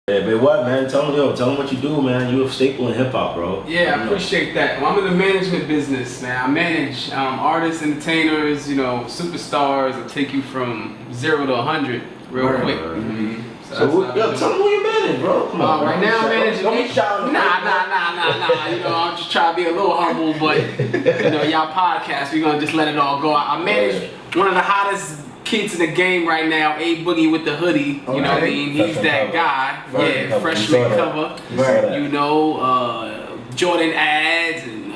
Yeah, but what, man? Tell them what you do, man. You a staple in hip hop, bro. Yeah, I appreciate that. Well, I'm in the management business, man. I manage artists, entertainers, superstars. I take you from 0 to 100 real quick. Mm-hmm. So tell them who you manage, bro. Come on, right now I'm managing. Don't be shouting. Nah. I'm just trying to be a little humble, but y'all podcast, we gonna just let it all go. I manage one of the hottest kids in the game right now, A Boogie with the hoodie. You know what I mean? He's that guy. Yeah, freshman cover. Jordan ads and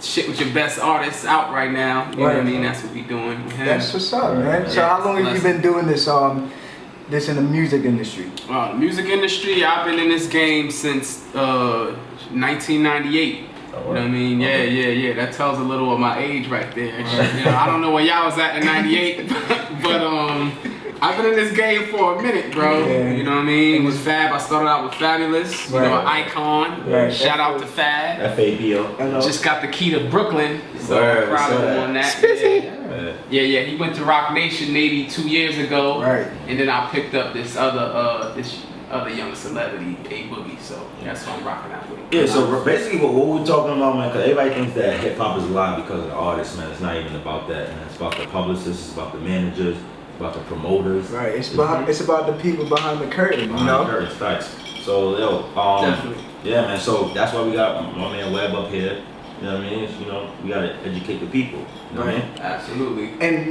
shit with your best artists out right now. You know what I mean? That's what we doing. That's what's up, man. So how long have you been doing this in the music industry? The music industry, I've been in this game since 1998. You know what I mean? Yeah. That tells a little of my age right there. I don't know where y'all was at in '98, but I've been in this game for a minute, bro. Yeah. You know what I mean? With Fab, I started out with Fabulous, an icon. Right. Shout out to Fab. F-A-B-O. Just got the key to Brooklyn, so I'm proud of him on that. Yeah. He went to Rock Nation maybe 2 years ago, right? And then I picked up this other young celebrity, A Boogie. So that's what I'm rocking out with. Yeah. So basically, what we're talking about, man, because everybody thinks that hip hop is alive because of the artists, man. It's not even about that, man. It's about the publicists, it's about the managers. About the promoters, right? It's about the people behind the curtain, the curtain, facts. So definitely, yeah, man. So that's why we got my man Webb up here. You know what I mean? We gotta educate the people. You know what I mean? Absolutely. And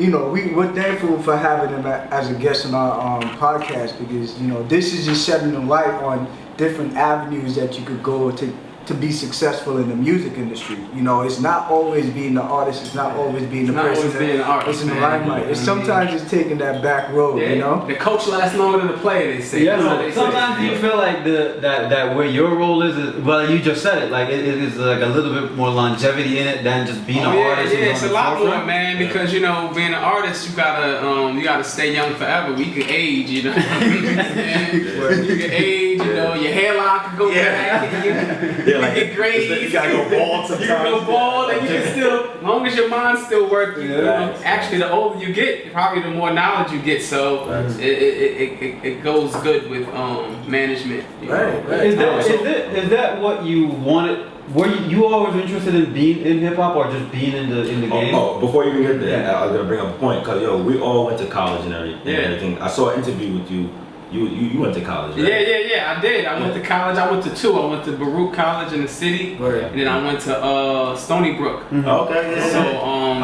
we're thankful for having him as a guest on our podcast because this is just shedding the light on different avenues that you could go to be successful in the music industry. It's not always being the artist, it's not always being the person that's in the limelight. It's sometimes it's taking that back road, The coach lasts longer than the player, they say. Yeah, sometimes you feel like that where your role is, well, you just said it, like it is like a little bit more longevity in it than just being an artist. Yeah, it's a lot more, man, because being an artist, you gotta stay young forever. We can age, You can age, your hairline can go back. Like, get grades. You gotta go bald sometimes. You can go bald and you can still, as long as your mind's still working. Actually, the older you get, probably the more knowledge you get. So it goes good with management. Right. Is that what you wanted? Were you always interested in being in hip hop or just being in the game? Oh, before you even get there, I was gonna bring up a point because we all went to college and everything. I saw an interview with you. You went to college, right? Yeah, I did. I went to college. I went to two. I went to Baruch College in the city, and then I went to Stony Brook. Mm-hmm. Okay, yeah. So Long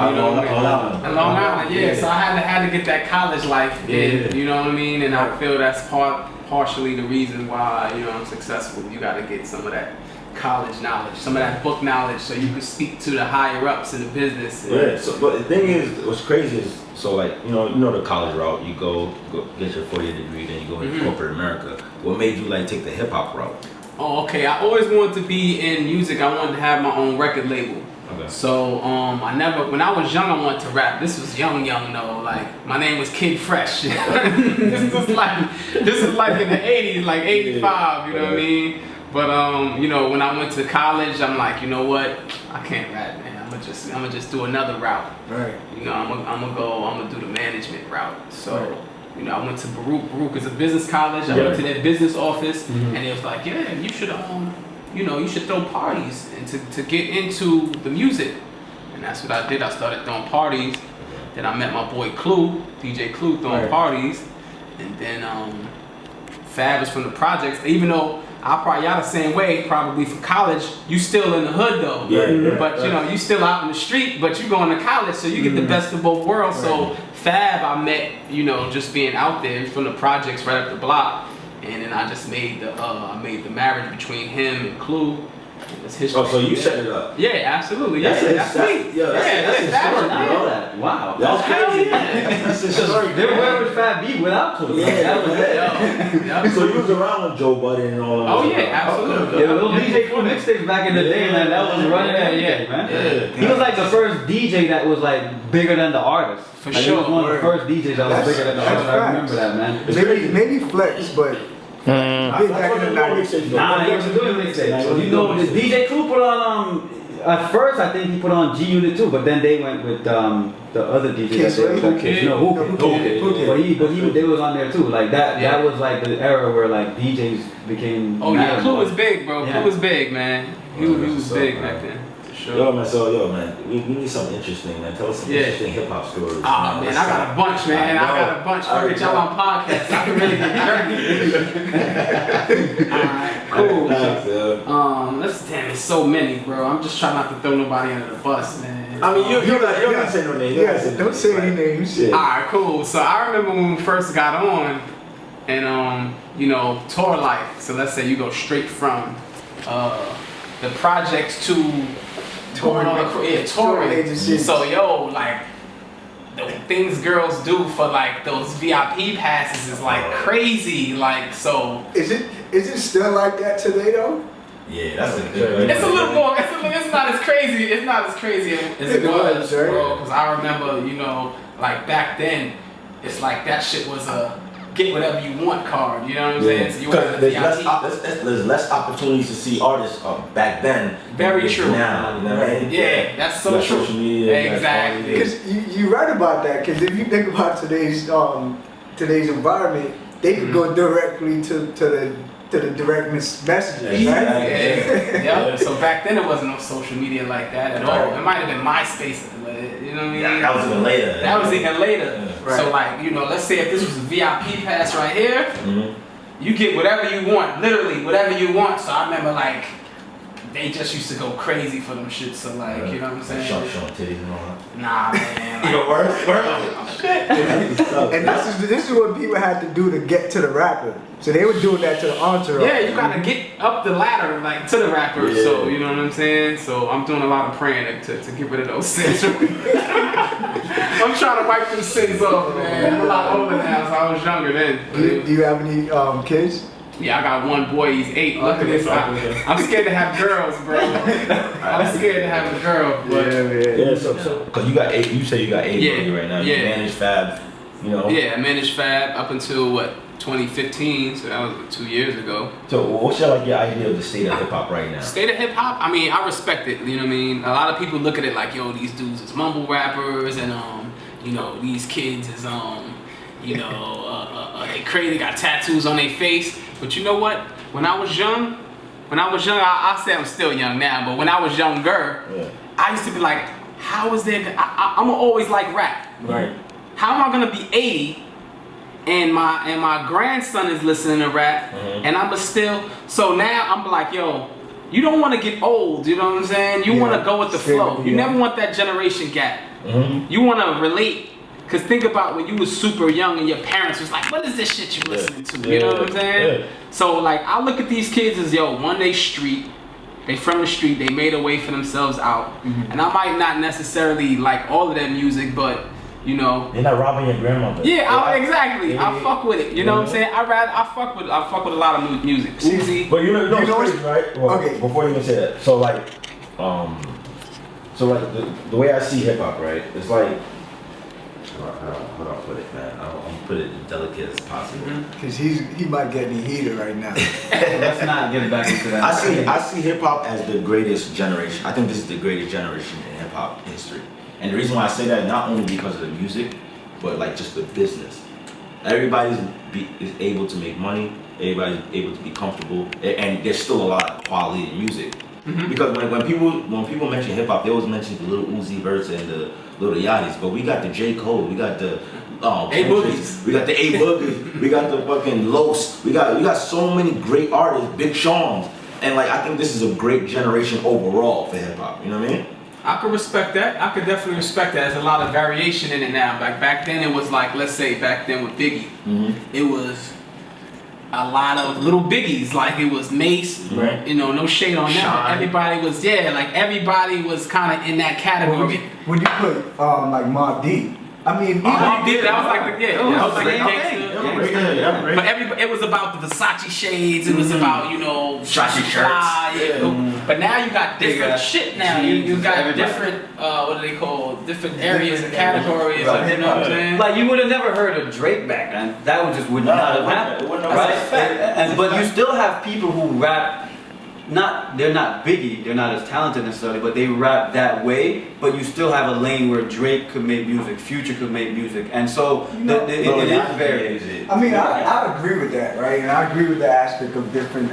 Island, yeah. So I had to get that college life in. You know what I mean? And I feel that's partially the reason why I'm successful. You got to get some of that college knowledge, some of that book knowledge, so you can speak to the higher ups in the business. Yeah. So, but the thing is, what's crazy is, so like the college route, you go get your 4-year degree, then you go into corporate America. What made you take the hip hop route? Oh, okay. I always wanted to be in music. I wanted to have my own record label. Okay. So when I was young, I wanted to rap. This was young though. Like my name was Kid Fresh. This is like in the 80s, like 85. You know what I mean? But when I went to college, I'm like, you know what? I can't rap, man. I'm gonna just do another route. Right. I'm gonna do the management route. So, I went to Baruch. Baruch is a business college. I went to their business office, and it was like, yeah, you should you should throw parties and to get into the music. And that's what I did. I started throwing parties. Then I met my boy Clue, DJ Clue, throwing parties, and then Fab was from the projects. Even though y'all the same way, probably for college, you still in the hood though. But you still out in the street, but you going to college, so you get the best of both worlds. So Fab, I met, just being out there from the projects right up the block, and then I just made the marriage between him and Clue. It's history. Oh, so you set it up? Yeah, absolutely. That's me. That's historic, bro. Wow. That's crazy. That's historic. Where would Fab be without Clue? Yeah, that was it. So you was around with Joe Budden and all that. Oh yeah, absolutely. Yeah, little DJ Clue mixtapes back in the day, man. That was running everything, man. Yeah. He was like the first DJ that was bigger than the artist. For sure. He was one of the first DJs that was bigger than the artist. I remember that, man. Maybe Flex, but big back in the 90s. Nah, he wasn't doing mixtapes. The DJ Clue put on at first I think he put on G Unit too, but then they went with the other DJ Kid that they Sway? who Kid? No, Who Kid. Who Kid? But they was on there too. Like that. Yeah. That was like the era where like DJs became. Oh yeah, mad. Clue was big, bro. Yeah. Clue was big, man. He was What's up, big man? back then. For sure. Yo, man, we need something interesting, man. Tell us some interesting hip hop stories. Ah, man, I got a bunch, man. I got a bunch. I'll get y'all on podcasts. I can really get dirty. Alright, cool. Let's damn, it's so many, bro. I'm just trying not to throw nobody under the bus, man. I mean, you're not say no names. Yeah, don't say any names. Yeah. Alright, cool. So I remember when we first got on, and you know, tour life. So let's say you go straight from the projects to touring on the touring agency. So yo, like the things girls do for like those VIP passes is like crazy. Like so, Is it still like that today though? Yeah, that's a good. it's a little more. It's not as crazy. It's not as crazy as it was, bro. Because I remember, you know, like back then, it's like that shit was a get whatever you want card. You know what I'm saying? So you Because the there's less opportunities to see artists back then. Very than true. Now, you know what I mean? Yeah, that's so You got true. social media, Exactly. Because you right about that. Because if you think about today's environment, they could go directly to the direct messages, right? Yeah. So back then it wasn't no social media like that at all. It might have been MySpace, you know what I mean? Yeah, that was even later. That was even later. Yeah. So like, you know, let's say if this was a VIP pass right here, Mm-hmm. you get whatever you want, literally whatever you want. So I remember like they just used to go crazy for them shit. So like, you know what I'm saying? Showing titties and all that. Nah, man. Like, Even worse. And this is what people had to do to get to the rapper. So they were doing that to the entourage. yeah, you gotta get up the ladder like to the rapper. Yeah. So you know what I'm saying. So I'm doing a lot of praying to get rid of those sins. I'm trying to wipe them sins off, man. I'm a lot older now, so I was younger then. Do you have any kids? Yeah, I got one boy. He's 8. Look at this. I'm scared to have girls, bro. I'm scared to have a girl. But Yeah, so because you got 8, you say you got 8 Yeah, right now. yeah. You manage Fab, you know. yeah, I managed Fab up until what 2015. So that was 2 years ago. So what's your idea of the state of hip hop right now? State of hip hop, I mean, I respect it. You know what I mean? A lot of people look at it like, yo, these dudes is mumble rappers, and you know, these kids is you know, they crazy, got tattoos on their face. But you know what? When I was young, I say I'm still young now, but when I was younger, I used to be like, how is there? I'm always like rap. Right. How am I gonna be 80 and my grandson is listening to rap, and I'm still? So now I'm like, yo, you don't want to get old. You know what I'm saying? You want to go with the flow. You never want that generation gap. You want to relate. Cause think about when you was super young and your parents was like, what is this shit you listening to? You know what I'm saying? Yeah. So like, I look at these kids as, yo, one day street, they from the street, they made a way for themselves out. And I might not necessarily like all of their music, but you know. You're not robbing your grandmother. Yeah, exactly. Yeah. I fuck with it. You know what I'm saying? I fuck with a lot of music. Susie. But you know You know crazy, right? Well, okay. Before you even say that, so like the way I see hip hop, right? It's like, how do I put it, man? I'm put it as delicate as possible. Because he might get any heater right now. Let's not get back into that. I see hip hop as the greatest generation. I think this is the greatest generation in hip hop history. And the reason why I say that, not only because of the music, but like just the business. Everybody's is able to make money. Everybody's able to be comfortable, and there's still a lot of quality in music. Because when people mention hip hop, they always mention the Lil Uzi Verts and the Lil Yachty's, but we got the J. Cole, we got the A-Boogies. we got the A-Boogies, we got the fucking Los, we got so many great artists, Big Sean's, and like I think this is a great generation overall for hip hop. You know what I mean? I could respect that. I could definitely respect that. There's a lot of variation in it now. Like back then, it was like, let's say back then with Biggie, it was a lot of little biggies. Like it was Mace, Right. you know, no shade on them. Sean. Everybody was everybody was kind of in that category. When you put like Mobb Deep, I mean, Mobb Deep, that was like the that was like the gangster. Yeah. But it was about the Versace shades. It was about, you know, Versace fly, shirts. But now you got different got shit. Now jeans, you got everybody. different what do they call different areas and categories. Right. You know what I'm saying? Like you would have never heard of Drake back then. That would not have happened. It wouldn't have Right? happened. But you still have people who rap they're not Biggie, they're not as talented necessarily, but they rap that way. But you still have a lane where Drake could make music, Future could make music, and so it is very. I mean, I agree with that, right? And I agree with the aspect of different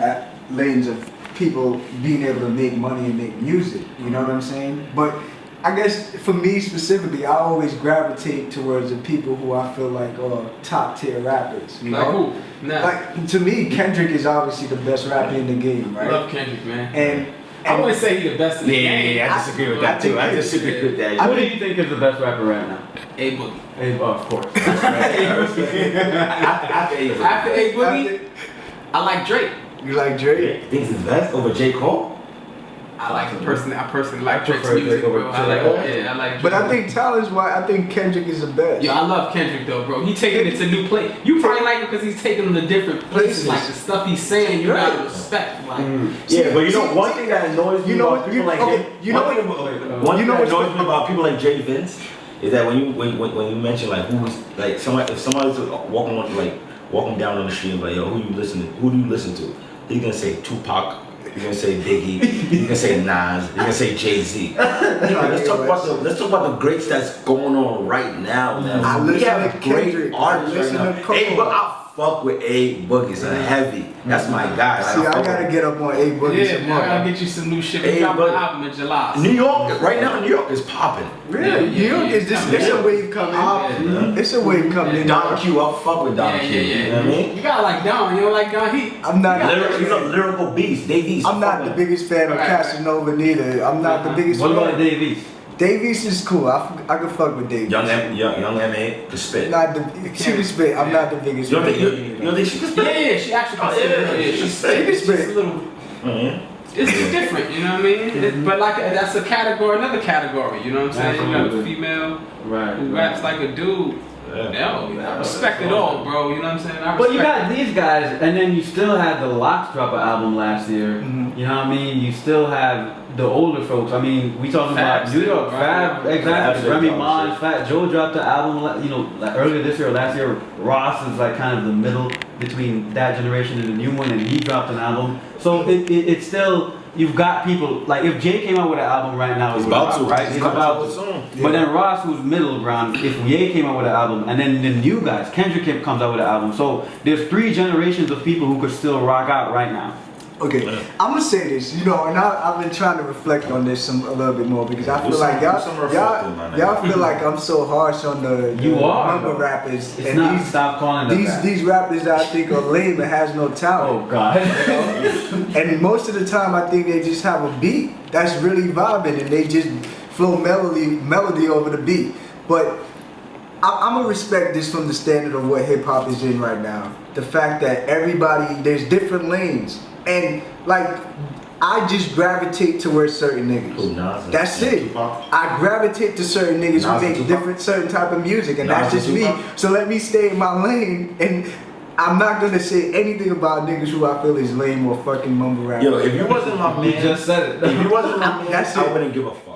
lanes of people being able to make money and make music. You know what I'm saying? But I guess for me specifically, I always gravitate towards the people who I feel like are top tier rappers. You Like know? who? Nah. Like to me, Kendrick is obviously the best rapper in the game, right? Love Kendrick, man. And I wouldn't say he the best in the game. Yeah, I disagree with that too. I disagree with that. Who do you think is the best rapper right now? A Boogie. Of course. After A Boogie, I like Drake. You like Drake? Think he's the best over J. Cole? I personally like Drake's prefer music, Drake over bro. I like Drake. But I think talent's why I think Kendrick is the best. Yo, I love Kendrick though, bro. He taking it to new place. You probably like it because he's taking them to different places. Like the stuff he's saying, you gotta respect. Like, Yeah, but you know one thing that annoys me about people like him. One thing that annoys me about people like Jay Vince is that when you mention like who's like somebody, if somebody's walking down on the street and like, yo, who do you listen to? He's gonna say Tupac. You're gonna say Biggie, you're gonna say Nas, you're gonna say Jay-Z. Let's talk about the greats that's going on right now, man. I We listen have to great Kendrick. artists I listen right now. to Cole. Hey, but I fuck with A Boogie's a heavy. That's my guy. See, I gotta get up on A Boogie yeah, some man, I more. gotta get you some new shit. We Hey, dropping but an album in July. New York, right now, New York is popping. Really? New York is this? It's a wave coming. Yeah. It's a wave coming in. Don Q, I fuck with Don Q. You know what I mean? You gotta like Don. You don't like Don Heat. I'm not. Lyrical beast, Dave East. I'm not the biggest fan of Right. Casanova neither. I'm not the biggest. What fan. about Davies? Davies is cool. I can fuck with Davies. Young M.A. can spit. Not the she can spit. I'm not the biggest. You don't fan. think she can spit? Yeah, she actually can sing. She's just a little. It's different, you know what I mean? But like that's a category, another category. You know what I'm saying? You got a Absolutely. female Right. who raps like a dude. No, I respect it all, bro. You know what I'm saying? I But you respect got these guys, and then you still had the Locks drop an album last year. Mhm. You know what I mean? You still have the older folks. I mean, we talking Fab about New York, still, Fab, right? exactly. Fab Remy dropped Ma, shit. Fat Joe dropped the album. Like earlier this year or last year. Ross is like kind of the middle between that generation and the new one, and he dropped an album. So it's still. You've got people like if Jay came out with an album right now, He's it would about rock, to. right? He's He's coming about out to. soon. But then Ross, who's middle ground, if Ye came out with an album, and then the new guys, Kendrick comes out with an album. So there's 3 generations of people who could still rock out right now. Okay, I'm gonna say this, and I've been trying to reflect on this a little bit more because I feel like y'all feel like I'm so harsh on the You are, number bro. rappers It's not. Stop calling them these that. these rappers that I think are lame and has no Oh talent. God. And most of the time, I think they just have a beat that's really vibing, and they just flow melody over the beat. But I'm gonna respect this from the standard of what hip hop is in right now. The fact that there's different lanes, and like I just gravitate towards certain niggas. That's it. I gravitate to certain niggas who make certain type of music, and that's just me. So let me stay in my lane, and I'm not gonna say anything about niggas who I feel is lame or fucking mumble rap. Yo, if you wasn't my You man, just said it. if you wasn't my man, That's I it. wouldn't give a fuck.